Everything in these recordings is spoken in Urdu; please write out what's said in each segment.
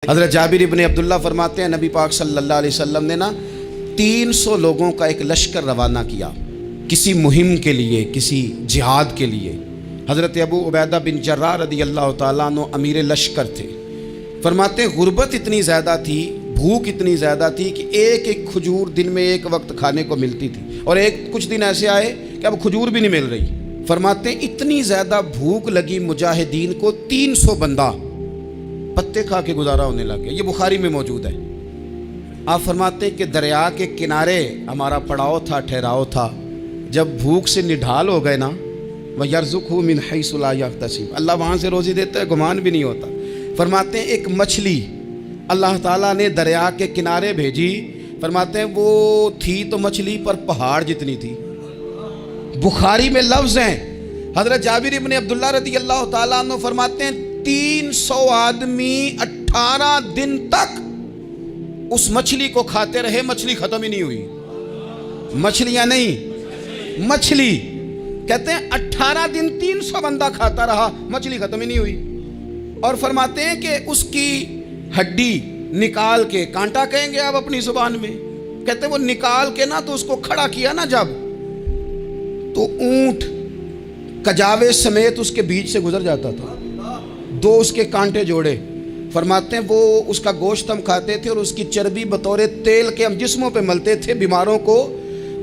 حضرت جابر ابن عبداللہ فرماتے ہیں نبی پاک صلی اللہ علیہ وسلم نے نا 300 لوگوں کا ایک لشکر روانہ کیا کسی مہم کے لیے، کسی جہاد کے لیے۔ حضرت ابو عبیدہ بن جراح رضی اللہ تعالیٰ عنہ امیر لشکر تھے۔ فرماتے ہیں غربت اتنی زیادہ تھی، بھوک اتنی زیادہ تھی کہ ایک ایک کھجور دن میں ایک وقت کھانے کو ملتی تھی، اور کچھ دن ایسے آئے کہ اب کھجور بھی نہیں مل رہی۔ فرماتے ہیں اتنی زیادہ بھوک لگی مجاہدین کو، 300 بندہ پتے کھا کے گزارا ہونے لگے۔ یہ بخاری میں موجود ہے۔ آپ فرماتے ہیں کہ دریا کے کنارے ہمارا پڑاؤ تھا، ٹھہراؤ تھا۔ جب بھوک سے نڈھال ہو گئے نا، وَيَرْزُقْهُ مِنْ حَيْثُ لَا يَحْتَسِبُ، اللہ وہاں سے روزی دیتا ہے، گمان بھی نہیں ہوتا۔ فرماتے ہیں ایک مچھلی اللہ تعالیٰ نے دریا کے کنارے بھیجی۔ فرماتے ہیں وہ تھی تو مچھلی پر پہاڑ جتنی تھی۔ بخاری میں لفظ ہیں، حضرت جابر ابن عبداللہ رضی اللہ تعالیٰ عنہ فرماتے ہیں 300 آدمی 18 دن تک اس مچھلی کو کھاتے رہے، مچھلی ختم ہی نہیں ہوئی۔ مچھلیاں نہیں، مچھلی کہتے ہیں 18 دن 300 بندہ کھاتا رہا، مچھلی ختم ہی نہیں ہوئی۔ اور فرماتے ہیں کہ اس کی ہڈی نکال کے، کانٹا کہیں گے آپ اپنی زبان میں، کہتے ہیں وہ نکال کے نا تو اس کو کھڑا کیا نا جب، تو اونٹ کجاوے سمیت اس کے بیچ سے گزر جاتا تھا، 2 اس کے کانٹے جوڑے۔ فرماتے ہیں وہ اس کا گوشت ہم کھاتے تھے اور اس کی چربی بطور تیل کے ہم جسموں پہ ملتے تھے، بیماروں کو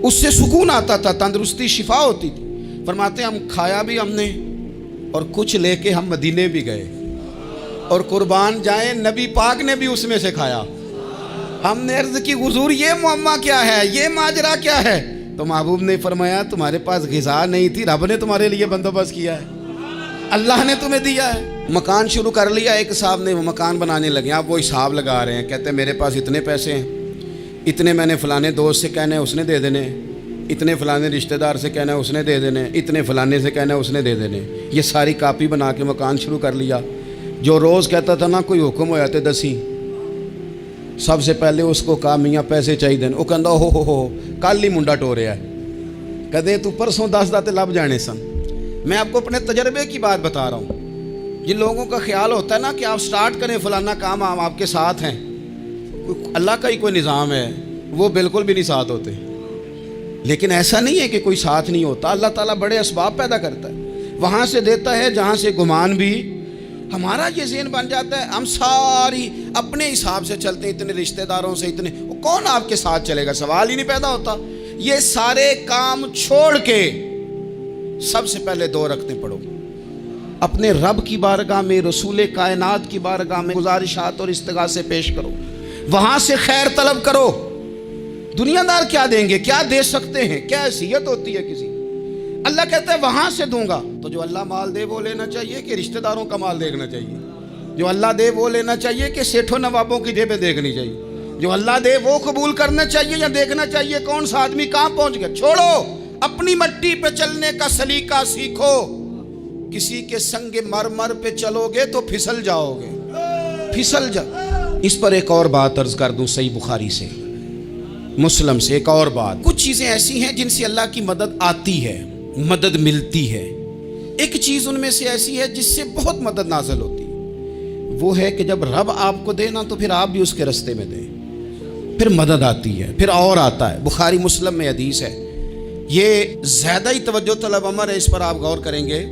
اس سے سکون آتا تھا، تندرستی شفا ہوتی تھی۔ فرماتے ہیں ہم کھایا بھی ہم نے، اور کچھ لے کے ہم مدینے بھی گئے، اور قربان جائیں نبی پاک نے بھی اس میں سے کھایا۔ ہم نے عرض کی حضور یہ معمہ کیا ہے، یہ ماجرا کیا ہے؟ تو محبوب نے فرمایا تمہارے پاس غذا نہیں تھی، رب نے تمہارے لیے بندوبست کیا ہے، اللہ نے تمہیں دیا ہے۔ مکان شروع کر لیا ایک صاحب نے، وہ مکان بنانے لگے، آپ وہ حساب لگا رہے ہیں، کہتے ہیں میرے پاس اتنے پیسے ہیں، اتنے میں نے فلانے دوست سے کہنا ہے اس نے دے دینے، اتنے فلانے رشتہ دار سے کہنا ہے اس نے دے دینے، اتنے فلانے سے کہنا ہے اس نے دے دینے۔ یہ ساری کاپی بنا کے مکان شروع کر لیا۔ جو روز کہتا تھا نا کوئی حکم ہو جاتے 10 سب سے پہلے اس کو کہا میاں پیسے چاہیے دین، وہ کہندا ہو کل ہی منڈا ٹو رہا ہے، کہتے تو پرسوں 10 داتے لب جانے سن۔ میں آپ کو اپنے تجربے کی بات بتا رہا ہوں۔ جن لوگوں کا خیال ہوتا ہے نا کہ آپ سٹارٹ کریں فلانا کام، ہم آپ کے ساتھ ہیں، اللہ کا ہی کوئی نظام ہے، وہ بالکل بھی نہیں ساتھ ہوتے۔ لیکن ایسا نہیں ہے کہ کوئی ساتھ نہیں ہوتا، اللہ تعالیٰ بڑے اسباب پیدا کرتا ہے، وہاں سے دیتا ہے جہاں سے گمان بھی۔ ہمارا یہ ذہن بن جاتا ہے ہم ساری اپنے حساب سے چلتے ہیں، اتنے رشتہ داروں سے، اتنے، کون آپ کے ساتھ چلے گا؟ سوال ہی نہیں پیدا ہوتا۔ یہ سارے کام چھوڑ کے سب سے پہلے 2 رکعتیں پڑھو، اپنے رب کی بارگاہ میں، رسول کائنات کی بارگاہ میں گزارشات اور استغاثے پیش کرو، وہاں سے خیر طلب کرو۔ دنیا دار کیا دیں گے، کیا دے سکتے ہیں، کیا حیثیت ہوتی ہے کسی؟ اللہ کہتا ہے وہاں سے دوں گا۔ تو جو اللہ مال دے وہ لینا چاہیے کہ رشتہ داروں کا مال دیکھنا چاہیے؟ جو اللہ دے وہ لینا چاہیے کہ سیٹھوں نوابوں کی جیبیں دیکھنی چاہیے؟ جو اللہ دے وہ قبول کرنا چاہیے یا دیکھنا چاہیے کون سا آدمی کہاں پہنچ گیا؟ چھوڑو، اپنی مٹی پہ چلنے کا سلیقہ سیکھو۔ کسی کے سنگ مرمر پہ چلو گے تو پھسل جاؤ گے، پھسل جاؤ۔ اس پر ایک اور بات عرض کر دوں، صحیح بخاری سے، مسلم سے ایک اور بات۔ کچھ چیزیں ایسی ہیں جن سے اللہ کی مدد آتی ہے، مدد ملتی ہے۔ ایک چیز ان میں سے ایسی ہے جس سے بہت مدد نازل ہوتی ہے، وہ ہے کہ جب رب آپ کو دے نا تو پھر آپ بھی اس کے رستے میں دیں، پھر مدد آتی ہے، پھر اور آتا ہے۔ بخاری مسلم میں حدیث ہے، یہ زیادہ ہی توجہ طلب امر ہے، اس پر آپ غور کریں گے۔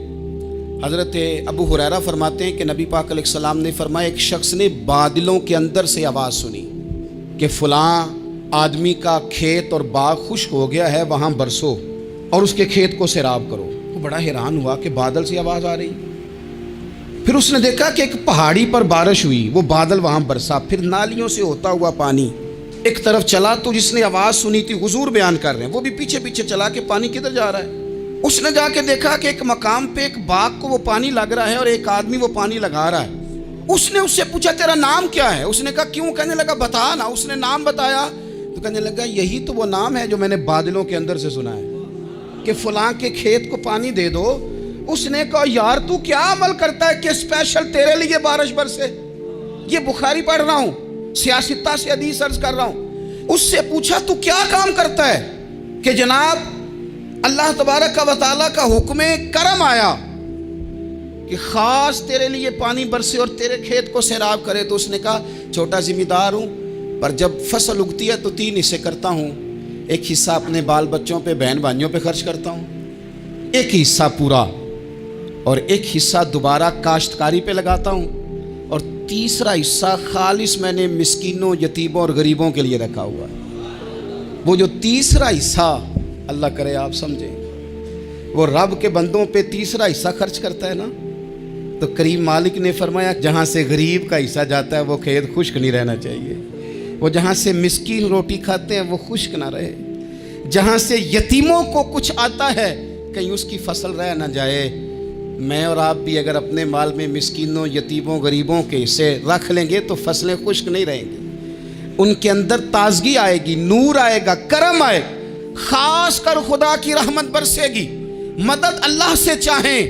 حضرت ابو ہریرہ فرماتے ہیں کہ نبی پاک علیہ السلام نے فرمایا ایک شخص نے بادلوں کے اندر سے آواز سنی کہ فلاں آدمی کا کھیت اور باغ خشک ہو گیا ہے، وہاں برسو اور اس کے کھیت کو سیراب کرو۔ وہ بڑا حیران ہوا کہ بادل سے آواز آ رہی۔ پھر اس نے دیکھا کہ ایک پہاڑی پر بارش ہوئی، وہ بادل وہاں برسا، پھر نالیوں سے ہوتا ہوا پانی ایک طرف چلا۔ تو جس نے آواز سنی تھی، حضور بیان کر رہے ہیں، وہ بھی پیچھے پیچھے چلا کہ پانی کدھر جا رہا ہے۔ اس نے جا کے دیکھا کہ ایک مقام پہ ایک باغ کو وہ پانی لگ رہا ہے اور ایک آدمی وہ پانی لگا رہا ہے۔ اس نے اس سے پوچھا تیرا نام کیا ہے؟ اس نے کہا کیوں؟ کہنے لگا بتا نا۔ اس نے نام بتایا تو کہنے لگا یہی تو وہ نام ہے جو میں نے بادلوں کے اندر سے سنا ہے کہ فلاں کے کھیت کو پانی دے دو۔ اس نے کہا یار تو کیا عمل کرتا ہے کہ اسپیشل تیرے لیے بارش برسے؟ یہ بخاری پڑھ رہا ہوں، سیاستہ سے حدیث عرض کر رہا ہوں۔ اس سے پوچھا تو کیا کام کرتا ہے کہ جناب اللہ تبارک و تعالیٰ کا حکم کرم آیا کہ خاص تیرے لیے پانی برسے اور تیرے کھیت کو سیراب کرے. تو اس نے کہا چھوٹا ذمہ دار ہوں، پر جب فصل اگتی ہے تو 3 حصے کرتا ہوں. ایک حصہ اپنے بال بچوں پہ، بہن بھائیوں پہ خرچ کرتا ہوں، ایک حصہ پورا، اور ایک حصہ دوبارہ کاشتکاری پہ لگاتا ہوں، اور تیسرا حصہ خالص میں نے مسکینوں، یتیموں اور غریبوں کے لیے رکھا ہوا ہے. وہ جو تیسرا حصہ، اللہ کرے آپ سمجھیں، وہ رب کے بندوں پہ تیسرا حصہ خرچ کرتا ہے نا، تو کریم مالک نے فرمایا جہاں سے غریب کا حصہ جاتا ہے وہ کھیت خشک نہیں رہنا چاہیے. وہ جہاں سے مسکین روٹی کھاتے ہیں وہ خشک نہ رہے. جہاں سے یتیموں کو کچھ آتا ہے کہیں اس کی فصل رہ نہ جائے. میں اور آپ بھی اگر اپنے مال میں مسکینوں، یتیموں، غریبوں کے حصے رکھ لیں گے تو فصلیں خشک نہیں رہیں گی. ان کے اندر تازگی آئے گی، نور آئے گا، کرم آئے گا. خاص کر خدا کی رحمت برسے گی. مدد اللہ سے چاہیں،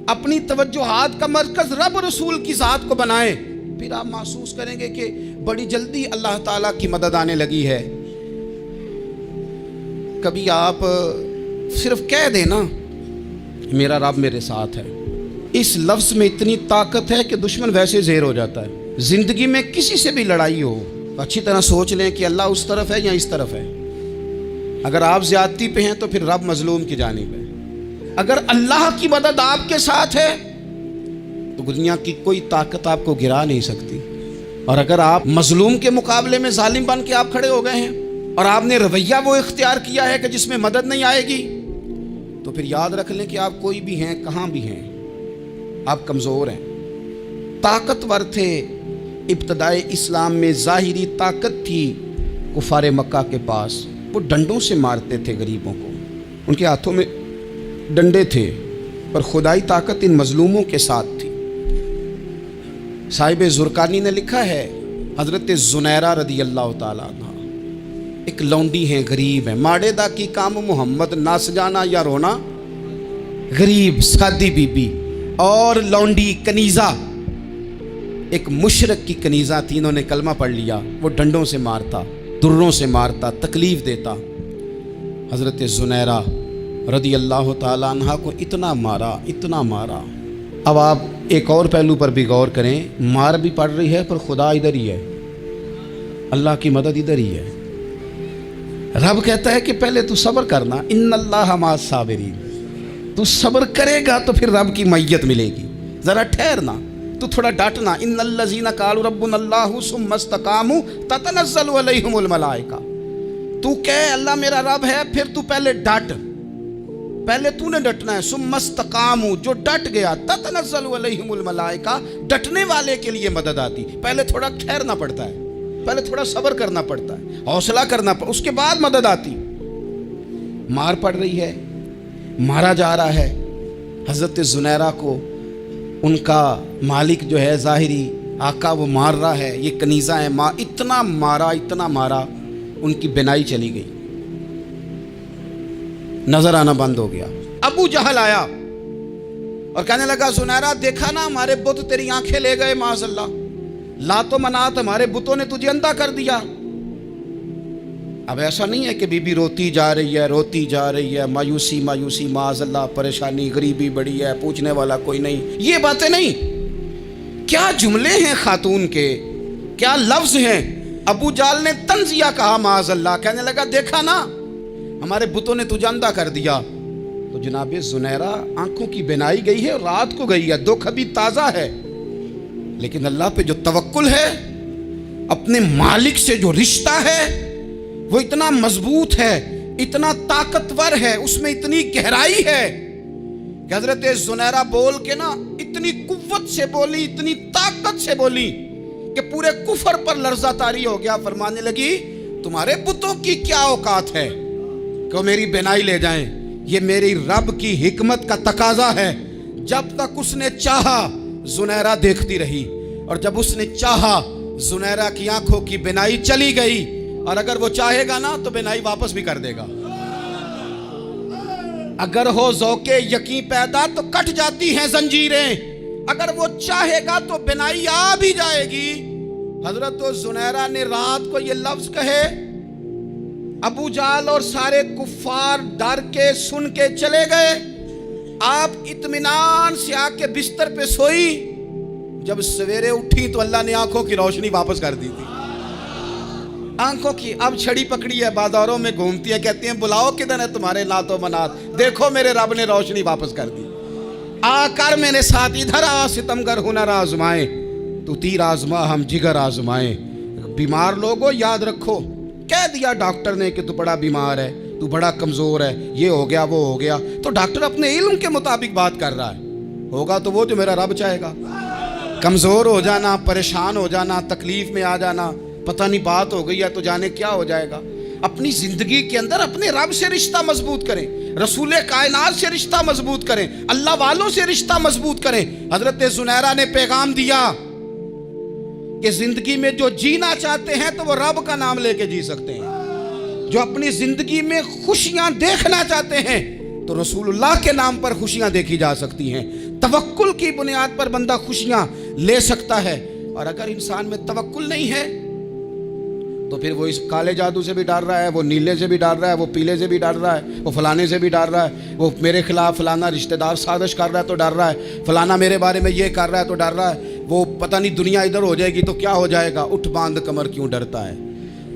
اپنی توجہات کا مرکز رب رسول کی ذات کو بنائیں، پھر آپ محسوس کریں گے کہ بڑی جلدی اللہ تعالیٰ کی مدد آنے لگی ہے. کبھی آپ صرف کہہ دیں نا میرا رب میرے ساتھ ہے، اس لفظ میں اتنی طاقت ہے کہ دشمن ویسے زہر ہو جاتا ہے. زندگی میں کسی سے بھی لڑائی ہو تو اچھی طرح سوچ لیں کہ اللہ اس طرف ہے یا اس طرف ہے. اگر آپ زیادتی پہ ہیں تو پھر رب مظلوم کی جانب ہے. اگر اللہ کی مدد آپ کے ساتھ ہے تو دنیا کی کوئی طاقت آپ کو گرا نہیں سکتی. اور اگر آپ مظلوم کے مقابلے میں ظالم بن کے آپ کھڑے ہو گئے ہیں اور آپ نے رویہ وہ اختیار کیا ہے کہ جس میں مدد نہیں آئے گی، تو پھر یاد رکھ لیں کہ آپ کوئی بھی ہیں، کہاں بھی ہیں، آپ کمزور ہیں. طاقتور تھے ابتدائے اسلام میں، ظاہری طاقت تھی کفار مکہ کے پاس. وہ ڈنڈوں سے مارتے تھے غریبوں کو، ان کے ہاتھوں میں ڈنڈے تھے، پر خدائی طاقت ان مظلوموں کے ساتھ تھی. صاحب زرقانی نے لکھا ہے حضرت زنیرہ رضی اللہ تعالیٰ عنہ ایک لونڈی ہیں، غریب ہیں. ماڑے دا کی کام محمد، ناس جانا یا رونا، غریب سادی بی بی اور لونڈی کنیزہ، ایک مشرک کی کنیزہ تھی. انہوں نے کلمہ پڑھ لیا. وہ ڈنڈوں سے مارتا، دروں سے مارتا، تکلیف دیتا. حضرت زنیرہ رضی اللہ تعالیٰ عنہ کو اتنا مارا، اتنا مارا. اب آپ ایک اور پہلو پر بھی غور کریں، مار بھی پڑ رہی ہے پر خدا ادھر ہی ہے، اللہ کی مدد ادھر ہی ہے. رب کہتا ہے کہ پہلے تو صبر کرنا، ان اللہ مع الصابرین. تو صبر کرے گا تو پھر رب کی معیت ملے گی. ذرا ٹھہرنا، تو تھوڑا ڈانٹنا. ان الذین قالوا ربنا اللہ ثم استقاموا تتنزل علیہم الملائکہ. تو کہے اللہ میرا رب ہے، پھر تو پہلے ڈٹ، پہلے تو نے ڈٹنا ہے. ثم استقاموا، جو ڈٹ گیا، تتنزل علیہم الملائکہ، ڈٹنے والے کے لیے مدد آتی. پہلے تھوڑا ٹھہرنا پڑتا ہے، پہلے تھوڑا صبر کرنا پڑتا ہے، حوصلہ کرنا پڑتا، اس کے بعد مدد آتی. مار پڑ رہی ہے، مارا جا رہا ہے. حضرت زنیرہ کو ان کا مالک جو ہے ظاہری آقا وہ مار رہا ہے. یہ کنیزہ ہے، اتنا مارا، اتنا مارا، ان کی بینائی چلی گئی، نظر آنا بند ہو گیا. ابو جہل آیا اور کہنے لگا زنیرہ دیکھا نا ہمارے بت تیری آنکھیں لے گئے، معاذ اللہ، لات و منات ہمارے بتوں نے تجھے اندھا کر دیا. اب ایسا نہیں ہے کہ بی بی روتی جا رہی ہے، روتی جا رہی ہے، مایوسی مایوسی، معاذ اللہ، پریشانی، غریبی بڑی ہے، پوچھنے والا کوئی نہیں، یہ باتیں نہیں. کیا جملے ہیں خاتون کے، کیا لفظ ہیں. ابو جال نے تنزیہ کہا، معاذ اللہ، کہنے لگا دیکھا نا ہمارے بتوں نے تجھے اندھا کر دیا. تو جناب زنیرہ آنکھوں کی بینائی گئی ہے، رات کو گئی ہے، دکھ ابھی تازہ ہے، لیکن اللہ پہ جو توکل ہے، اپنے مالک سے جو رشتہ ہے وہ اتنا مضبوط ہے، اتنا طاقتور ہے، اس میں اتنی گہرائی ہے کہ حضرت زنیرہ بول کے نا اتنی قوت سے بولی، اتنی طاقت سے بولی کہ پورے کفر پر لرزہ طاری ہو گیا. فرمانے لگی تمہارے بتوں کی کیا اوقات ہے کہ وہ میری بینائی لے جائیں. یہ میری رب کی حکمت کا تقاضا ہے. جب تک اس نے چاہا زنیرہ دیکھتی رہی، اور جب اس نے چاہا زنیرہ کی آنکھوں کی بینائی چلی گئی، اور اگر وہ چاہے گا نا تو بینائی واپس بھی کر دے گا. اگر ہو ذوق یقین پیدا تو کٹ جاتی ہیں زنجیریں، اگر وہ چاہے گا تو بینائی آ بھی جائے گی. حضرت زنیرہ نے رات کو یہ لفظ کہے، ابو جال اور سارے کفار ڈر کے سن کے چلے گئے. آپ اطمینان سے آ کے بستر پہ سوئی، جب سویرے اٹھی تو اللہ نے آنکھوں کی روشنی واپس کر دی تھی۔ آنکھوں کی اب چھڑی پکڑی ہے، بازاروں میں گھومتی ہے، کہتی ہیں بلاؤ کدھر ہے تمہارے نعت و منات، دیکھو میرے رب نے روشنی واپس کر دی۔ آ کر میرے ساتھ ادھر آ، ستمگر ہنر آزمائیں، تو تیر آزما ہم جگر آزمائیں۔ بیمار لوگوں یاد رکھو، کہہ دیا ڈاکٹر نے کہ تو بڑا بیمار ہے، تو بڑا کمزور ہے، یہ ہو گیا وہ ہو گیا، تو ڈاکٹر اپنے علم کے مطابق بات کر رہا ہے، ہوگا تو وہ جو میرا رب چاہے گا۔ کمزور ہو جانا، پریشان ہو جانا، تکلیف میں آ جانا، پتہ نہیں بات ہو گئی ہے تو جانے کیا ہو جائے گا۔ اپنی زندگی کے اندر اپنے رب سے رشتہ مضبوط کریں، رسول کائنات سے رشتہ مضبوط کریں، اللہ والوں سے رشتہ مضبوط کریں۔ حضرت زنیرہ نے پیغام دیا کہ زندگی میں جو جینا چاہتے ہیں تو وہ رب کا نام لے کے جی سکتے ہیں، جو اپنی زندگی میں خوشیاں دیکھنا چاہتے ہیں تو رسول اللہ کے نام پر خوشیاں دیکھی جا سکتی ہیں۔ توکل کی بنیاد پر بندہ خوشیاں لے سکتا ہے، اور اگر انسان میں توکل نہیں ہے تو پھر وہ اس کالے جادو سے بھی ڈر رہا ہے، وہ نیلے سے بھی ڈر رہا ہے، وہ پیلے سے بھی ڈر رہا ہے، وہ فلانے سے بھی ڈر رہا ہے، وہ میرے خلاف فلانا رشتہ دار سازش کر رہا ہے تو ڈر رہا ہے، فلانا میرے بارے میں یہ کر رہا ہے تو ڈر رہا ہے، وہ پتہ نہیں دنیا ادھر ہو جائے گی تو کیا ہو جائے گا، اٹھ باندھ کمر کیوں ڈرتا ہے،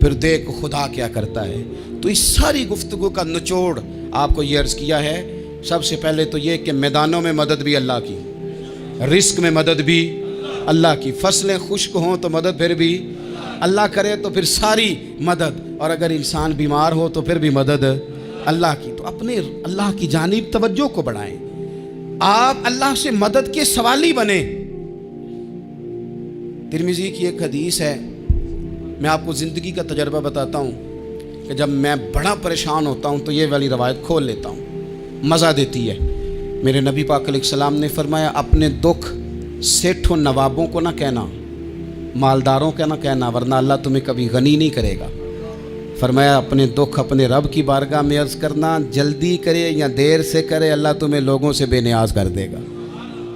پھر دیکھ خدا کیا کرتا ہے۔ تو اس ساری گفتگو کا نچوڑ آپ کو یہ عرض کیا ہے، سب سے پہلے تو یہ کہ میدانوں میں مدد بھی اللہ کی، رزق میں مدد بھی اللہ کی، فصلیں خشک ہوں تو مدد پھر بھی اللہ کرے، تو پھر ساری مدد، اور اگر انسان بیمار ہو تو پھر بھی مدد اللہ کی۔ تو اپنے اللہ کی جانب توجہ کو بڑھائیں، آپ اللہ سے مدد کے سوالی بنیں۔ ترمذی کی ایک حدیث ہے، میں آپ کو زندگی کا تجربہ بتاتا ہوں کہ جب میں بڑا پریشان ہوتا ہوں تو یہ والی روایت کھول لیتا ہوں، مزہ دیتی ہے۔ میرے نبی پاک علیہ السلام نے فرمایا اپنے دکھ سیٹھوں نوابوں کو نہ کہنا، مالداروں کا نہ کہنا، ورنہ اللہ تمہیں کبھی غنی نہیں کرے گا۔ فرمایا اپنے دکھ اپنے رب کی بارگاہ میں عرض کرنا، جلدی کرے یا دیر سے کرے اللہ تمہیں لوگوں سے بے نیاز کر دے گا،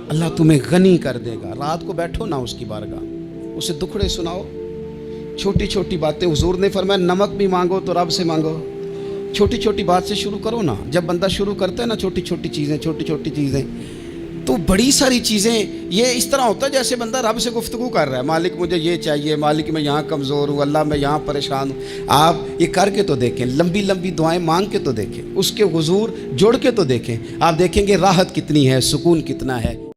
اللہ تمہیں غنی کر دے گا۔ رات کو بیٹھو نا اس کی بارگاہ، اسے دکھڑے سناؤ، چھوٹی چھوٹی باتیں۔ حضور نے فرمایا نمک بھی مانگو تو رب سے مانگو، چھوٹی چھوٹی بات سے شروع کرو نا۔ جب بندہ شروع کرتا ہے نا چھوٹی چھوٹی چیزیں تو بڑی ساری چیزیں یہ اس طرح ہوتا ہے جیسے بندہ رب سے گفتگو کر رہا ہے، مالک مجھے یہ چاہیے، مالک میں یہاں کمزور ہوں، اللہ میں یہاں پریشان ہوں۔ آپ یہ کر کے تو دیکھیں، لمبی لمبی دعائیں مانگ کے تو دیکھیں، اس کے حضور جوڑ کے تو دیکھیں، آپ دیکھیں گے راحت کتنی ہے، سکون کتنا ہے۔